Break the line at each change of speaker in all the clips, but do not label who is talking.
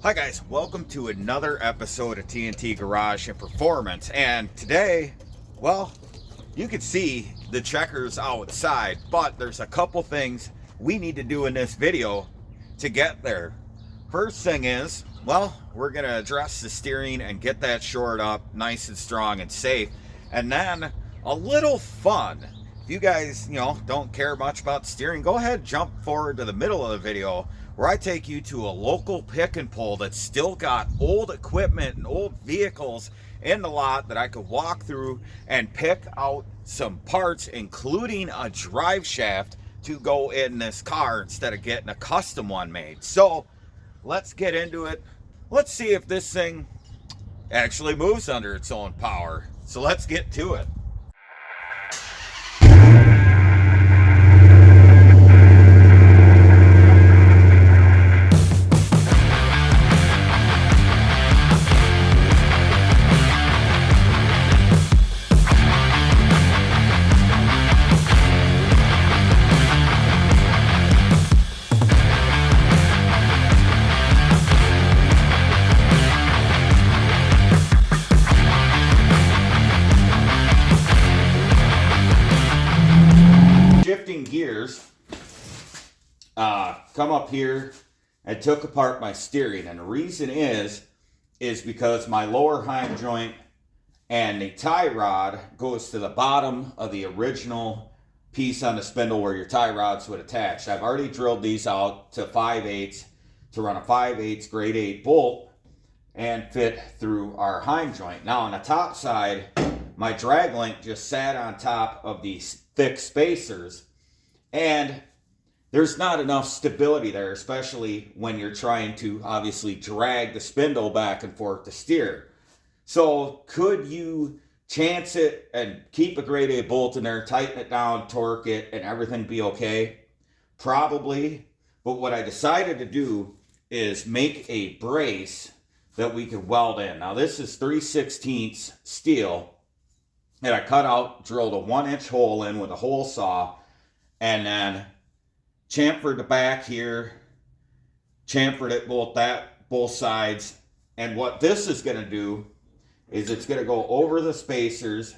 Hi guys, welcome to another episode of T.N.T. Garage and Performance. And today, well, you can see the checkers outside, but there's a couple things we need to do in this video to get there. First thing is, well, we're going to address the steering and get that shored up nice and strong and safe. And then a little fun. If you guys, don't care much about steering, go ahead, jump forward to the middle of the video where I take you to a local pick and pull that's still got old equipment and old vehicles in the lot that I could walk through and pick out some parts, including a drive shaft to go in this car instead of getting a custom one made. So let's get into it. Let's see if this thing actually moves under its own power. So let's get to it. Shifting gears, come up here and took apart my steering, and the reason is because my lower heim joint and the tie rod goes to the bottom of the original piece on the spindle where your tie rods would attach. I've already drilled these out to 5/8 to run a 5/8 grade 8 bolt and fit through our heim joint. Now on the top side, my drag link just sat on top of these thick spacers, and there's not enough stability there, especially when you're trying to obviously drag the spindle back and forth to steer. So could you chance it and keep a grade A bolt in there, tighten it down, torque it, and everything be okay? Probably. But what I decided to do is make a brace that we could weld in. Now this is 3/16 steel. And I cut out, drilled a 1-inch hole in with a hole saw, and then chamfered the back here, chamfered it both sides. And what this is going to do is it's going to go over the spacers,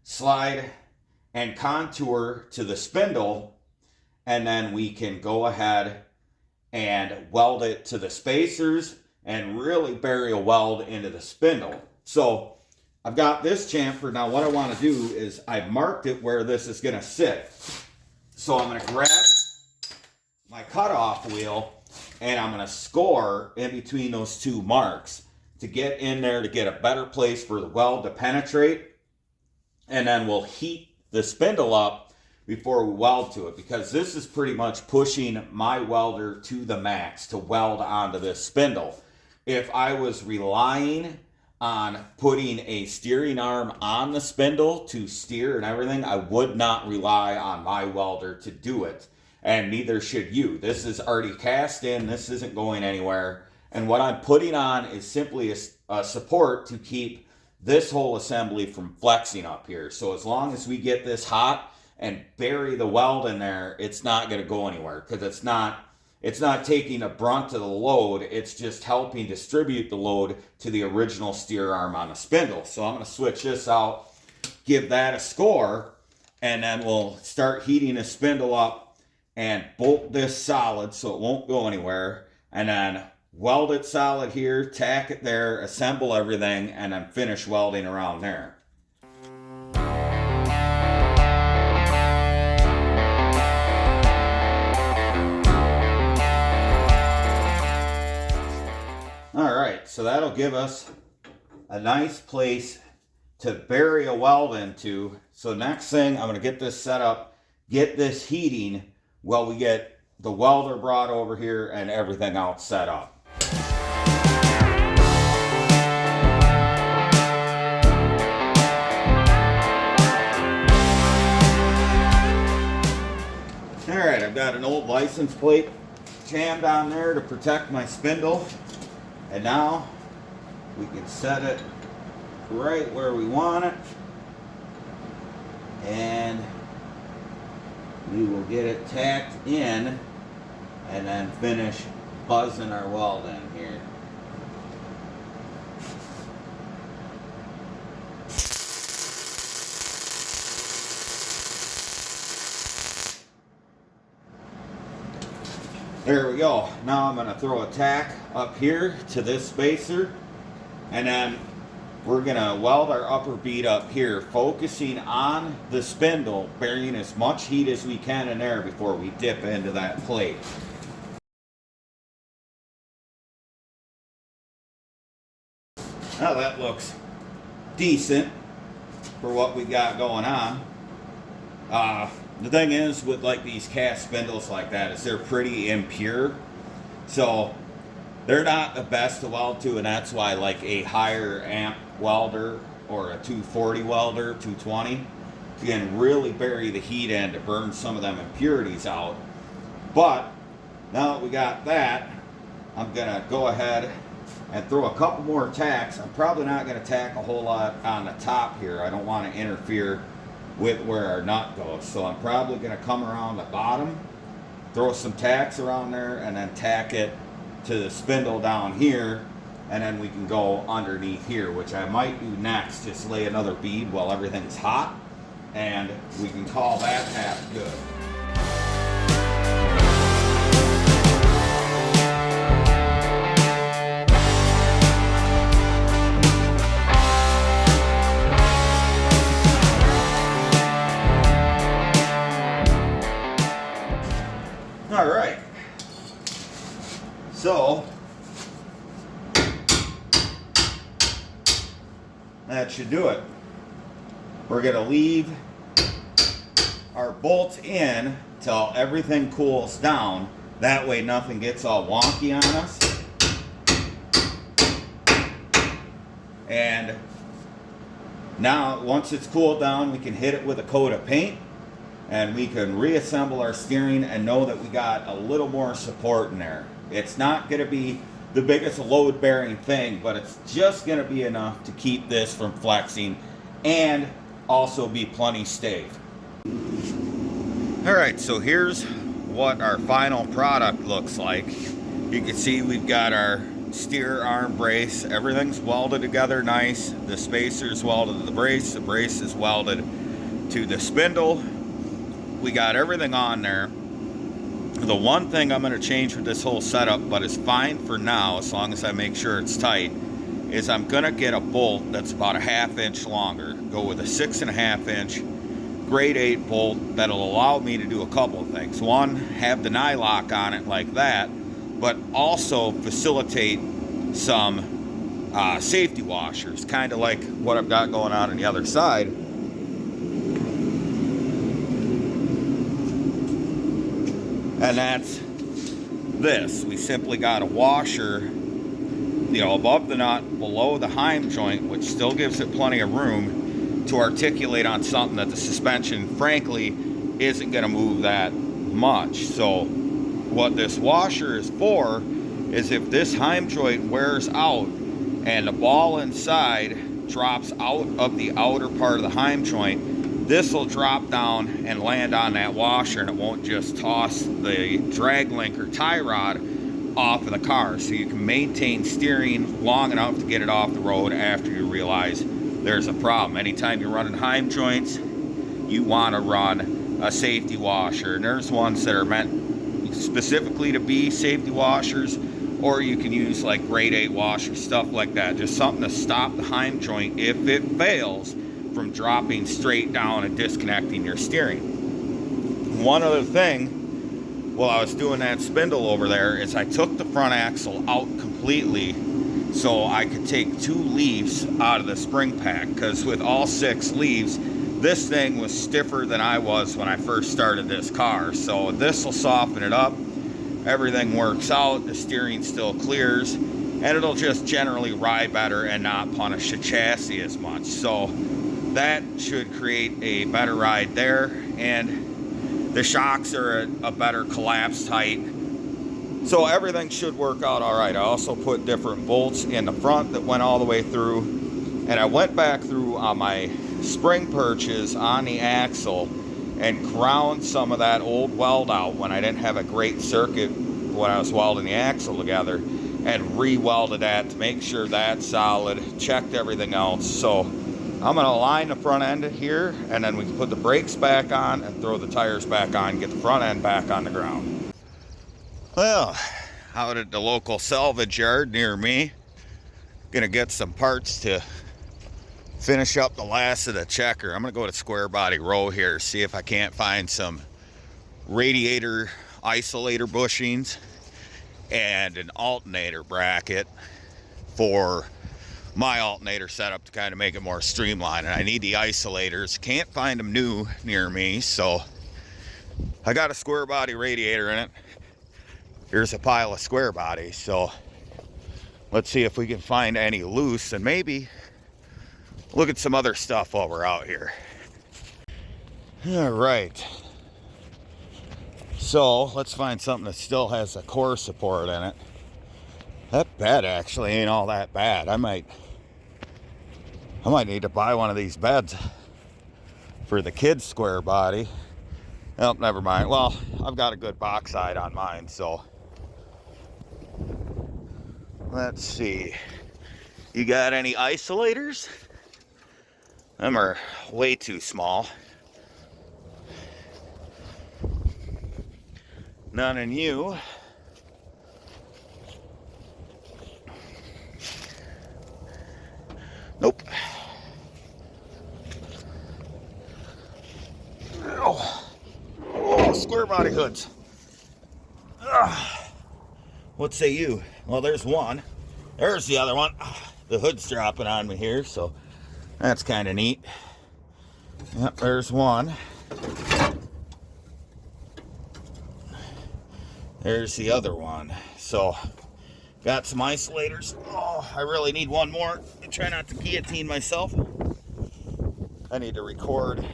slide and contour to the spindle, and then we can go ahead and weld it to the spacers and really bury a weld into the spindle. So I've got this chamfer. Now what I want to do is I've marked it where this is going to sit. So I'm going to grab my cutoff wheel and I'm going to score in between those two marks to get in there to get a better place for the weld to penetrate. And then we'll heat the spindle up before we weld to it, because this is pretty much pushing my welder to the max to weld onto this spindle. If I was relying on putting a steering arm on the spindle to steer and everything, I would not rely on my welder to do it, and neither should you. This is already cast in, this isn't going anywhere, and what I'm putting on is simply a support to keep this whole assembly from flexing up here. So as long as we get this hot and bury the weld in there, it's not going to go anywhere, because it's not taking a brunt of the load, it's just helping distribute the load to the original steer arm on the spindle. So I'm going to switch this out, give that a score, and then we'll start heating the spindle up and bolt this solid so it won't go anywhere, and then weld it solid here, tack it there, assemble everything, and then finish welding around there. Alright, so that'll give us a nice place to bury a weld into. So next thing, I'm going to get this set up, get this heating while we get the welder brought over here and everything else set up. Alright, I've got an old license plate jammed on there to protect my spindle. And now we can set it right where we want it, and we will get it tacked in and then finish buzzing our weld in here. There we go. Now I'm going to throw a tack up here to this spacer, and then we're going to weld our upper bead up here, focusing on the spindle, burying as much heat as we can in there before we dip into that plate. Now that looks decent for what we got going on. The thing is with like these cast spindles like that is they're pretty impure, so they're not the best to weld to, and that's why like a higher amp welder or a 240 welder, 220, can really bury the heat in to burn some of them impurities out. But now that we got that, I'm gonna go ahead and throw a couple more tacks. I'm probably not gonna tack a whole lot on the top here. I don't want to interfere with where our nut goes, so I'm probably gonna come around the bottom, throw some tacks around there, and then tack it to the spindle down here, and then we can go underneath here, which I might do next. Just lay another bead while everything's hot, and we can call that half good. All right, so that should do it. We're gonna leave our bolts in till everything cools down. That way nothing gets all wonky on us. And now, once it's cooled down, we can hit it with a coat of paint, and we can reassemble our steering and know that we got a little more support in there. It's not going to be the biggest load-bearing thing, but it's just going to be enough to keep this from flexing and also be plenty safe. All right, so here's what our final product looks like. You can see we've got our steer arm brace. Everything's welded together nice. The spacer's welded to the brace is welded to the spindle. We got everything on there. The one thing I'm going to change with this whole setup, but it's fine for now as long as I make sure it's tight, is I'm going to get a bolt that's about a 1/2 inch longer. Go with a 6.5 inch grade 8 bolt that'll allow me to do a couple of things. One, have the nylock on it like that, but also facilitate some safety washers, kind of like what I've got going on the other side. And that's this. We simply got a washer, above the nut, below the heim joint, which still gives it plenty of room to articulate on something that the suspension, frankly, isn't going to move that much. So what this washer is for is if this heim joint wears out and the ball inside drops out of the outer part of the heim joint, this will drop down and land on that washer, and it won't just toss the drag link or tie rod off of the car. So you can maintain steering long enough to get it off the road after you realize there's a problem. Anytime you're running heim joints, you want to run a safety washer. And there's ones that are meant specifically to be safety washers, or you can use like grade 8 washers, stuff like that. Just something to stop the heim joint if it fails from dropping straight down and disconnecting your steering. One other thing, while I was doing that spindle over there, is I took the front axle out completely so I could take 2 leaves out of the spring pack, because with all 6 leaves, this thing was stiffer than I was when I first started this car. So this will soften it up, everything works out, the steering still clears, and it'll just generally ride better and not punish the chassis as much. So that should create a better ride there, and the shocks are a better collapsed height. So everything should work out all right. I also put different bolts in the front that went all the way through, and I went back through on my spring perches on the axle and ground some of that old weld out when I didn't have a great circuit when I was welding the axle together, and re-welded that to make sure that's solid, checked everything else. So I'm going to align the front end here, and then we can put the brakes back on and throw the tires back on, get the front end back on the ground. Well, out at the local salvage yard near me, gonna get some parts to finish up the last of the checker. I'm gonna go to Square Body Row here, see if I can't find some radiator isolator bushings and an alternator bracket for my alternator setup to kind of make it more streamlined. And I need the isolators. Can't find them new near me, so I got a square body radiator in it. Here's a pile of square bodies, so let's see if we can find any loose and maybe look at some other stuff while we're out here. All right, so let's find something that still has a core support in it. That bed actually ain't all that bad. I might need to buy one of these beds for the kids' square body. Oh, never mind. Well, I've got a good box side on mine, so let's see. You got any isolators? Them are way too small. None in you. Nope. Oh, square body hoods. What say you? Well, there's one. There's the other one. The hood's dropping on me here, so that's kind of neat. Yep, there's one. There's the other one. So, got some isolators. Oh, I really need one more. I try not to guillotine myself. I need to record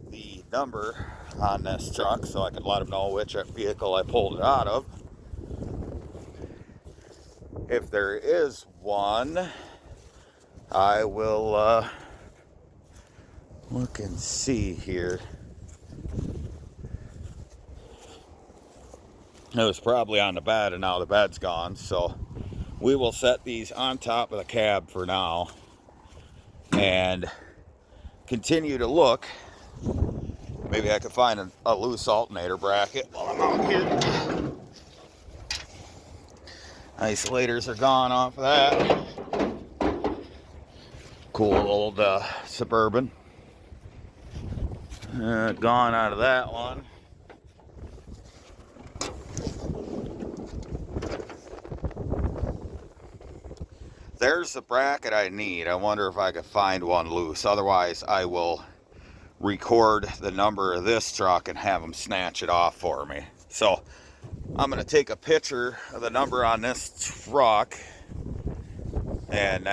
the number on this truck so I can let them know which vehicle I pulled it out of. If there is one, I will look and see here. It was probably on the bed, and now the bed's gone, so we will set these on top of the cab for now and continue to look. Maybe I could find a loose alternator bracket while I'm out here. Isolators are gone off of that. Cool old Suburban. Gone out of that one. There's the bracket I need. I wonder if I could find one loose. Otherwise, I will record the number of this truck and have them snatch it off for me. So I'm going to take a picture of the number on this truck and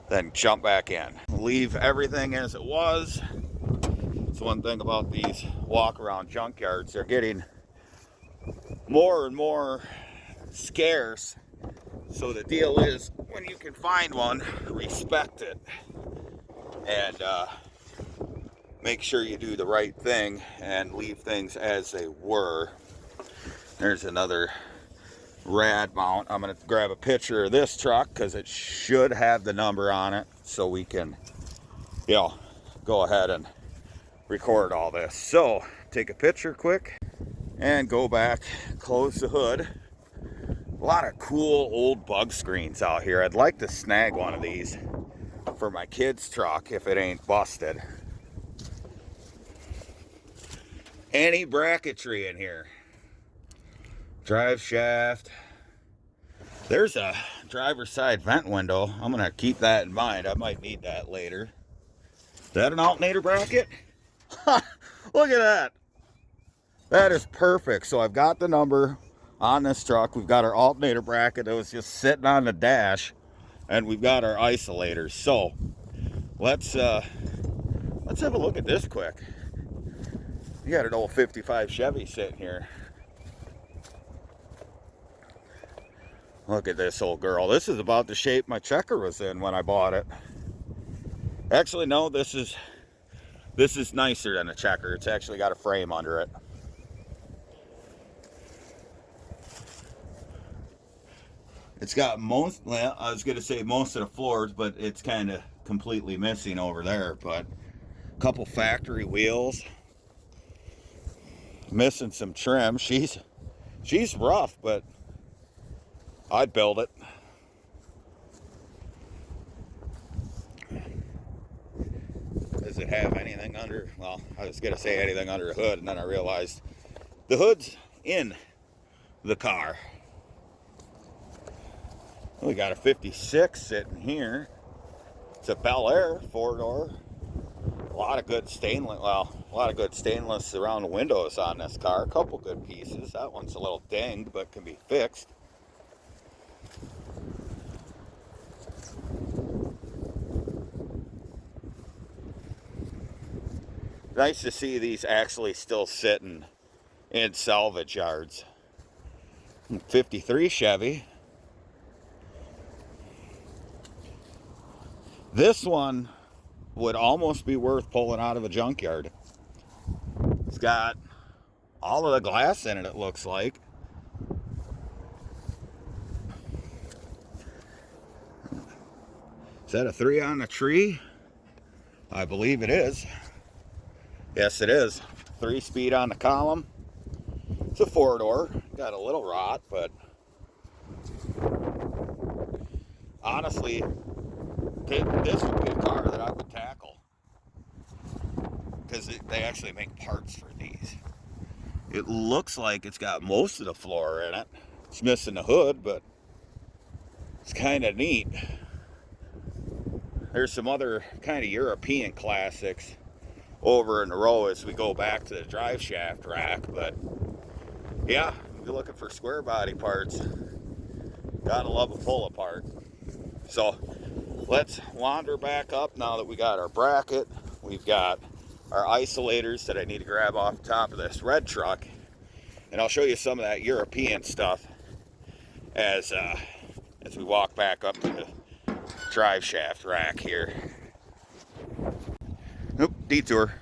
then jump back in. Leave everything as it was. It's one thing about these walk around junkyards. They're getting more and more scarce. So the deal is, when you can find one, respect it. And make sure you do the right thing and leave things as they were. There's another rad mount. I'm going to grab a picture of this truck because it should have the number on it so we can, go ahead and record all this. So, take a picture quick and go back, close the hood. A lot of cool old bug screens out here. I'd like to snag one of these for my kid's truck if it ain't busted. Any bracketry in here. Driveshaft. There's a driver's side vent window. I'm going to keep that in mind. I might need that later. Is that an alternator bracket? Look at that. That is perfect. So I've got the number on this truck. We've got our alternator bracket that was just sitting on the dash, and we've got our isolators. So let's have a look at this quick. You got an old 55 Chevy sitting here. Look at this old girl. This is about the shape my checker was in when I bought it. Actually, no, this is nicer than a checker. It's actually got a frame under it. It's got most, well, I was going to say most of the floors, but it's kind of completely missing over there. But a couple factory wheels. missing some trim. She's rough, but I'd build it. Does it have anything under? Well, I was gonna say anything under the hood, and then I realized the hood's in the car. We got a 56 sitting here. It's a Bel Air 4-door. A lot of good stainless, well, a lot of good stainless around the windows on this car. A couple good pieces. That one's a little dinged, but can be fixed. Nice to see these actually still sitting in salvage yards. 53 Chevy. This one would almost be worth pulling out of a junkyard. It's got all of the glass in it, it looks like. Is that a 3 on the tree? I believe it is. Yes, it is. 3-speed on the column. It's a 4-door. Got a little rot, but honestly, this would be a car that I would tackle, because they actually make parts for these. It looks like it's got most of the floor in it. It's missing the hood, but it's kind of neat. There's some other kind of European classics over in the row as we go back to the Driveshaft rack, but yeah, if you're looking for square body parts, gotta love a pull apart. So let's wander back up now that we got our bracket. We've got our isolators that I need to grab off the top of this red truck, and I'll show you some of that European stuff as we walk back up to the Driveshaft rack here. Oop, detour.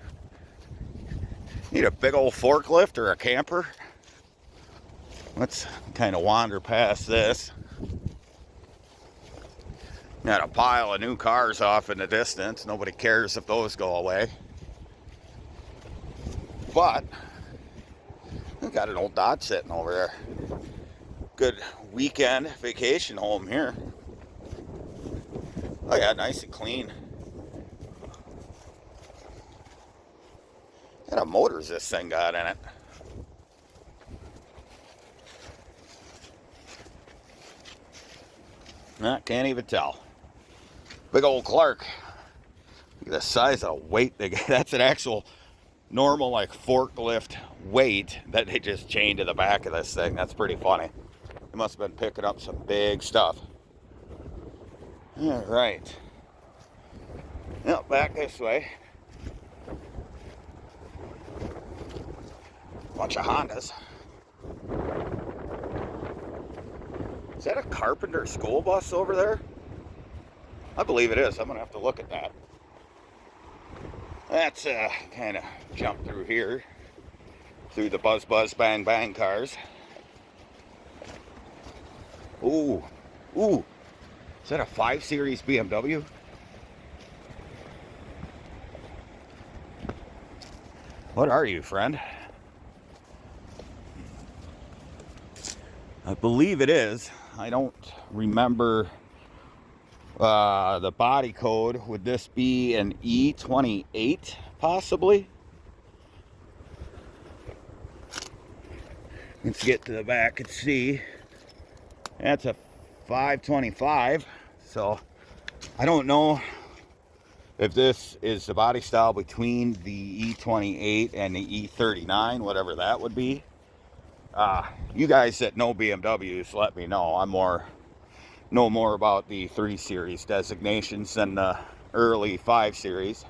Need a big old forklift or a camper? Let's kind of wander past this. Got a pile of new cars off in the distance. Nobody cares if those go away. But we got an old Dodge sitting over there. Good weekend vacation home here. Oh yeah, nice and clean. What kind of motors this thing got in it? I can't even tell. Big old Clark. Look at the size of weight they got. That's an actual normal like forklift weight that they just chained to the back of this thing. That's pretty funny. They must have been picking up some big stuff. All right. Now back this way. Bunch of Hondas. Is that a Carpenter school bus over there? I believe it is. I'm gonna have to look at that. Let's kind of jump through here, through the buzz buzz bang bang cars. Ooh, ooh, is that a 5 Series BMW? What are you, friend? I believe it is. I don't remember the body code. Would this be an E28 possibly? Let's get to the back and see. That's a 525. So I don't know if this is the body style between the E28 and the E39, whatever that would be. You guys that know BMWs, let me know. I know more about the 3 Series designations than the early 5 Series.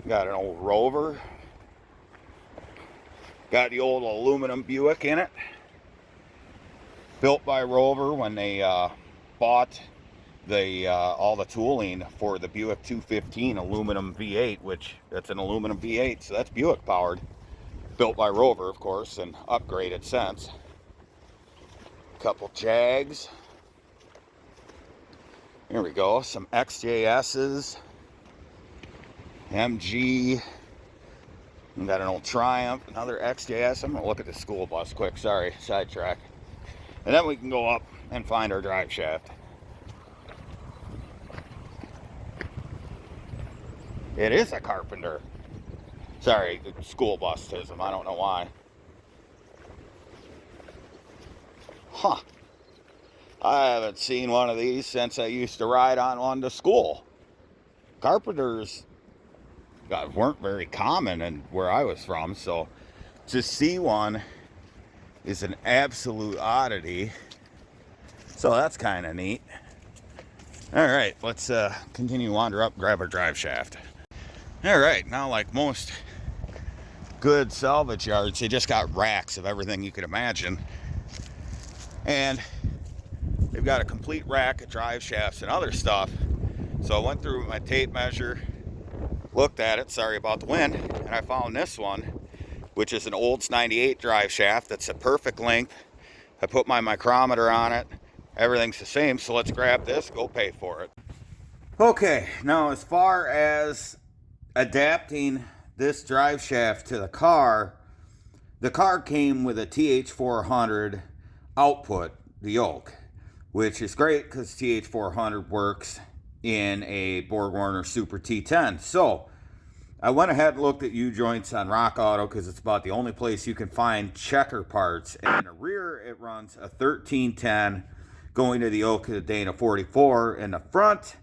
Got an old Rover. Got the old aluminum Buick in it. Built by Rover when they bought all the tooling for the Buick 215 aluminum V8, which that's an aluminum V8, so that's Buick powered. Built by Rover, of course, and upgraded since. Couple Jags. Here we go. Some XJS's. MG We got an old Triumph, another XJS. I'm gonna look at the school bus quick, sorry, sidetrack. And then we can go up and find our drive shaft. It is a Carpenter. Sorry, school bustism, I don't know why. Huh. I haven't seen one of these since I used to ride on one to school. Carpenters weren't very common in where I was from, so to see one is an absolute oddity. So that's kind of neat. All right, let's continue to wander up, grab our drive shaft. All right, now like most good salvage yards, they just got racks of everything you could imagine. And they've got a complete rack of drive shafts and other stuff. So I went through with my tape measure, looked at it, sorry about the wind, and I found this one, which is an Olds 98 drive shaft that's a perfect length. I put my micrometer on it, everything's the same, so let's grab this, go pay for it. Okay, now as far as adapting this drive shaft to the car came with a TH400 output, the yoke, which is great because TH400 works in a BorgWarner Super T.N.T. So I went ahead and looked at U-joints on Rock Auto because it's about the only place you can find checker parts. And in the rear, it runs a 1310 going to the yoke of the Dana 44. In the front,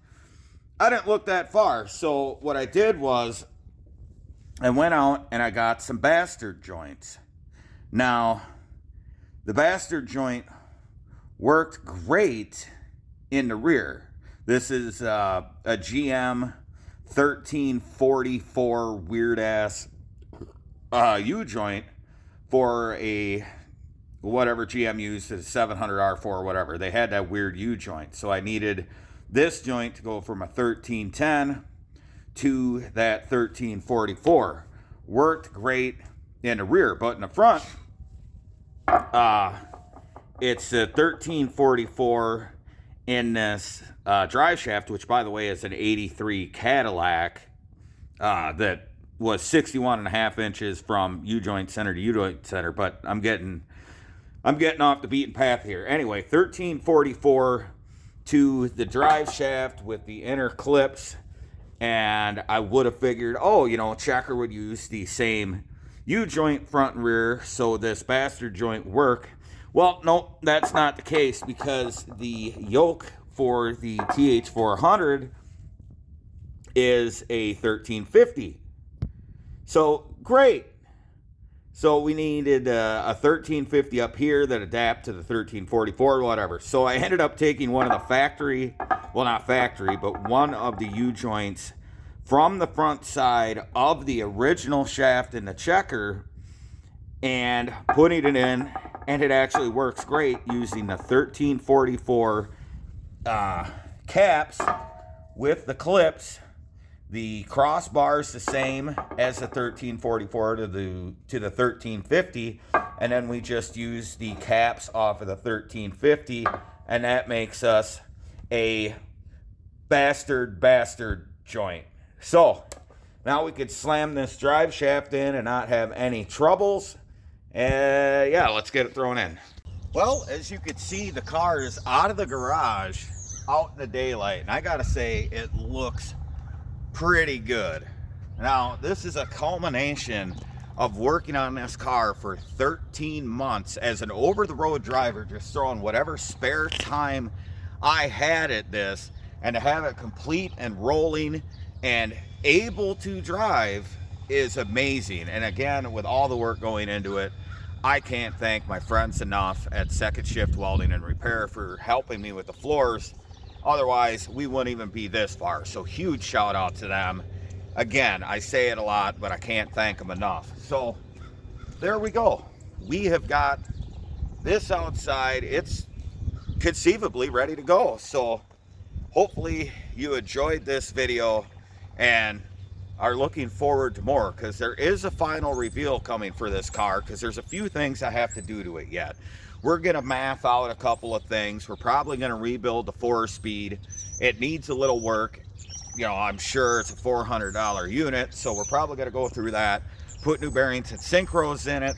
I didn't look that far. So what I did was I went out and I got some bastard joints. Now, the bastard joint worked great in the rear. This is a GM 1344 weird ass U-joint for a whatever GM used, a 700R4 or whatever. They had that weird U-joint. So I needed this joint to go from a 1310 to that 1344. Worked great in the rear, but in the front, it's a 1344 in this drive shaft, which by the way is an 83 Cadillac that was 61.5 inches from U-joint center to U-joint center, but I'm getting off the beaten path here. Anyway, 1344 to the drive shaft with the inner clips, and I would have figured, oh, you know, Checker would use the same U-joint front and rear, so this bastard joint work. Well, no, that's not the case because the yoke for the TH400 is a 1350. So, great. So we needed a 1350 up here that adapt to the 1344 or whatever. So I ended up taking one of the factory, well not factory, but one of the U-joints from the front side of the original shaft in the Checker and putting it in, and it actually works great using the 1344 caps with the clips. The crossbar's the same as the 1344 to the 1350, and then we just use the caps off of the 1350, and that makes us a bastard joint. So now we could slam this drive shaft in and not have any troubles. Yeah, let's get it thrown in. Well, as you can see, the car is out of the garage, out in the daylight, and I gotta say, it looks pretty good. Now, this is a culmination of working on this car for 13 months as an over-the-road driver, just throwing whatever spare time I had at this, and to have it complete and rolling and able to drive is amazing. And again, with all the work going into it, I can't thank my friends enough at Second Shift Welding and Repair for helping me with the floors. Otherwise, we wouldn't even be this far. So huge shout out to them. Again, I say it a lot, but I can't thank them enough. So there we go. We have got this outside. It's conceivably ready to go. So hopefully you enjoyed this video and are looking forward to more, because there is a final reveal coming for this car, because there's a few things I have to do to it yet. We're going to math out a couple of things. We're probably going to rebuild the 4-speed. It needs a little work. You know, I'm sure it's a $400 unit, so we're probably going to go through that. put new bearings and synchros in it,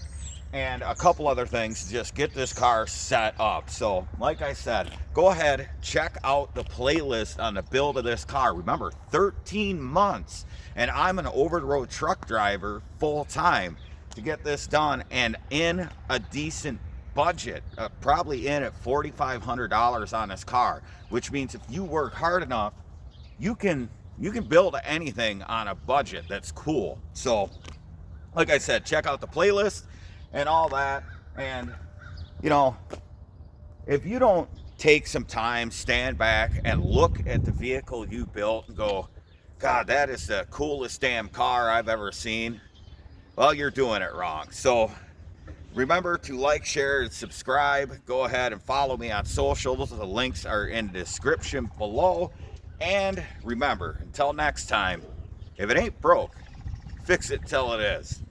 and a couple other things to just get this car set up. So like I said, go ahead, check out the playlist on the build of this car. Remember, 13 months, and I'm an over-the-road truck driver full-time to get this done, and in a decent budget, probably in at $4,500 on this car, which means if you work hard enough, you can build anything on a budget that's cool. So like I said, check out the playlist and all that. And you know, if you don't take some time, stand back and look at the vehicle you built and go, God, that is the coolest damn car I've ever seen, well, you're doing it wrong. So remember to like, share, and subscribe. Go ahead and follow me on socials. The links are in the description below. And remember, until next time, if it ain't broke, fix it till it is.